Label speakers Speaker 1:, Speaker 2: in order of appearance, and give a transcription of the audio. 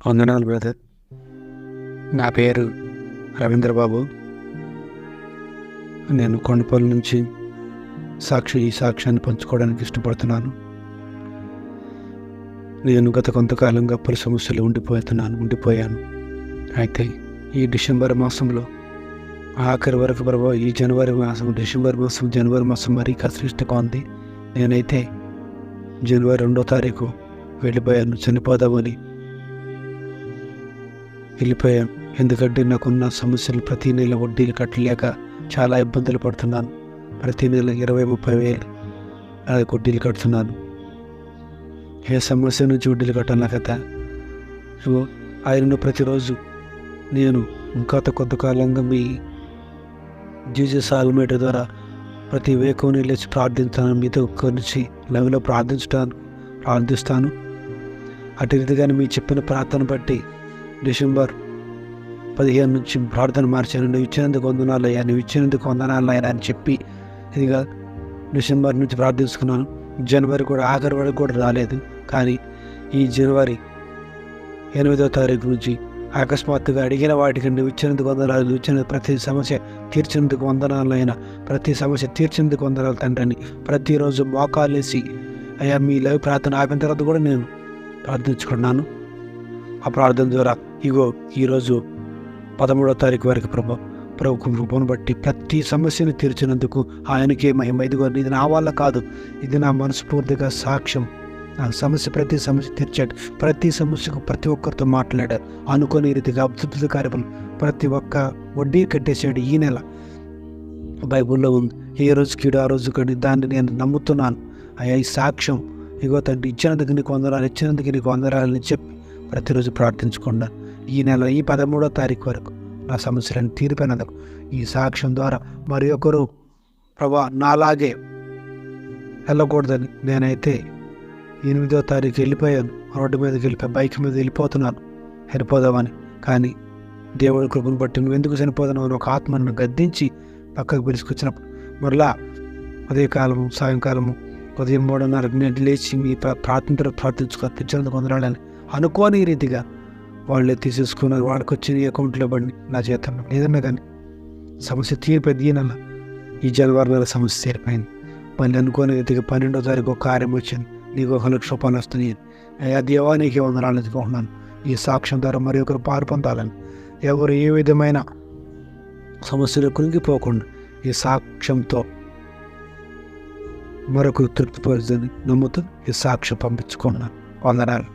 Speaker 1: వందనాలు బ్రదర్. నా పేరు రవీంద్రబాబు. నేను కొండపల్లి నుంచి ఈ సాక్ష్యాన్ని పంచుకోవడానికి ఇష్టపడుతున్నాను. నేను గత కొంతకాలంగా పలు సమస్యలు ఉండిపోయాను. అయితే ఈ డిసెంబర్ మాసంలో ఆఖరి వరకు ప్రభావ ఈ జనవరి మాసం మరీ కష్టంగా ఉంది. నేనైతే జనవరి 2వ తారీఖు వెళ్ళిపోయాను, చనిపోదామని వెళ్ళిపోయాను. ఎందుకంటే నాకున్న సమస్యలు ప్రతి నెల వడ్డీలు కట్టలేక చాలా ఇబ్బందులు పడుతున్నాను. ప్రతి నెల 20-30 వేలు వడ్డీలు కడుతున్నాను. ఏ సమస్య నుంచి వడ్డీలు కట్టాలి కదా. ఆయనను ప్రతిరోజు నేను ఇంకా కొంతకాలంగా మీ జీసస్ ఆల్మేటర్ ద్వారా ప్రతి వేకువని లేచి ప్రార్థిస్తాను. మీతో కలిసి లైవ్లో ప్రార్థిస్తాను. అటు రీతిగానే మీ చెప్పిన ప్రార్థన బట్టి డిసెంబర్ 15 నుంచి ప్రార్థన మార్చాను. నువ్వు ఇచ్చినందుకు వందనాలు అయ్యా అని చెప్పి ఇదిగా డిసెంబర్ నుంచి ప్రార్థించుకున్నాను. జనవరి కూడా ఆఖరి వరకు కూడా రాలేదు. కానీ ఈ జనవరి 8వ తారీఖు నుంచి అకస్మాత్తుగా అడిగిన వాటికి నువ్వు ఇచ్చినందుకు వందనాలు, ఇచ్చిన ప్రతి సమస్య తీర్చినందుకు వందనాలు అయినా, ప్రతి సమస్య తీర్చినందుకు వందనాలు తండ్రిని ప్రతిరోజు మోకాలేసి అయ్యా మీ లైవ్ ప్రార్థన ఆపిన తర్వాత కూడా నేను ప్రార్థించుకున్నాను. ఆ ప్రార్థన ద్వారా ఈరోజు 13వ తారీఖు వరకు ప్రభు కృపను బట్టి ప్రతి సమస్యను తీర్చినందుకు ఆయనకే మహిమ. ఇది నా వల్ల కాదు, ఇది నా మనస్ఫూర్తిగా సాక్ష్యం. నా ప్రతి సమస్య తీర్చాడు. ప్రతి సమస్యకు ప్రతి ఒక్కరితో మాట్లాడాడు. అనుకోని రీతిగా అద్భుత కార్యక్రమం ప్రతి ఒక్క వడ్డీ కట్టేశాడు. ఈ నెల బైబుల్లో ఉంది, ఏ రోజుకి ఆ రోజు కానీ దాన్ని నేను నమ్ముతున్నాను. అయ్యా ఈ సాక్ష్యం తండ్రి ఇచ్చినందుకు నీకు వందనాలని చెప్పి ప్రతిరోజు ప్రార్థించుకున్నాను. ఈ నెల 13వ తారీఖు వరకు నా సమస్యలను తీరిపోయినందుకు ఈ సాక్ష్యం ద్వారా మరి ఒకరు ప్రభా నాలాగే వెళ్ళకూడదని నేనైతే 8వ తారీఖు వెళ్ళిపోయాను. రోడ్డు మీదకి బైక్ మీద వెళ్ళిపోదామని. కానీ దేవుడి కృపను బట్టి నువ్వు ఎందుకు చనిపోదావు అని ఒక ఆత్మను గద్దించి పక్కకు పిలుచుకొచ్చినప్పుడు మరలా సాయంకాలము ఉదయం 3:30 లేచి మీ ప్రార్థించుకొని వందనాలని అనుకోని రీతిగా వాళ్ళే తీసేసుకున్నారు. వాళ్ళకి వచ్చిన అకౌంట్లో పడి నా చేతంలో ఏదన్నా కానీ సమస్య తీరిపోయింది. ఈ జనవరి నెల సమస్య తీరిపోయింది. మళ్ళీ అనుకోని రీతిగా 12వ తారీఖు ఒక కార్యం వచ్చింది. నీకు 1 లక్ష రూపాయలు వస్తున్నాయి. అయ్యా దేవా నీకే వందనాలు ఎత్తుకుంటున్నాను. ఈ సాక్ష్యం ద్వారా మరి ఒకరు పాలు పొందాలని, ఎవరు ఏ విధమైన సమస్యలు కృంగిపోకుండా ఈ సాక్ష్యంతో మరొకరు తృప్తిపరుదని నమ్ముతూ ఈ సాక్ష్యం పంపించుకున్నాను. వందనాలు.